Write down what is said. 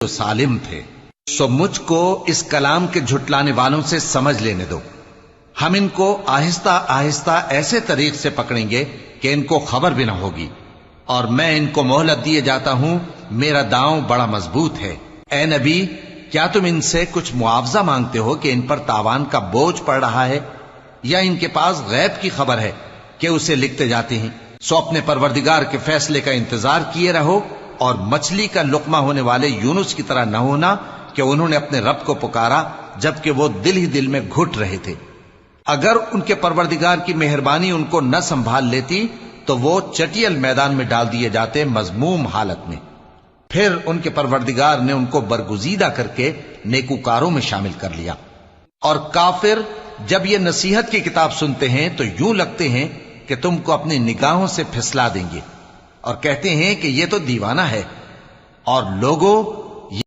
جو سالم تھے۔ سو مجھ کو اس کلام کے جھٹلانے والوں سے سمجھ لینے دو، ہم ان کو آہستہ آہستہ ایسے طریق سے پکڑیں گے کہ ان کو خبر بھی نہ ہوگی، اور میں ان کو مہلت دیے جاتا ہوں، میرا داؤں بڑا مضبوط ہے۔ اے نبی، کیا تم ان سے کچھ معاوضہ مانگتے ہو کہ ان پر تاوان کا بوجھ پڑ رہا ہے، یا ان کے پاس غیب کی خبر ہے کہ اسے لکھتے جاتے ہیں؟ سو اپنے پروردگار کے فیصلے کا انتظار کیے رہو، اور مچھلی کا لقمہ ہونے والے یونس کی طرح نہ ہونا کہ انہوں نے اپنے رب کو پکارا جبکہ وہ دل ہی دل میں گھٹ رہے تھے۔ اگر ان کے پروردگار کی مہربانی ان کو نہ سنبھال لیتی تو وہ چٹیل میدان میں ڈال دیے جاتے مذموم حالت میں۔ پھر ان کے پروردگار نے ان کو برگزیدہ کر کے نیکوکاروں میں شامل کر لیا۔ اور کافر جب یہ نصیحت کی کتاب سنتے ہیں تو یوں لگتے ہیں کہ تم کو اپنی نگاہوں سے پھسلا دیں گے، اور کہتے ہیں کہ یہ تو دیوانہ ہے۔ اور لوگوں،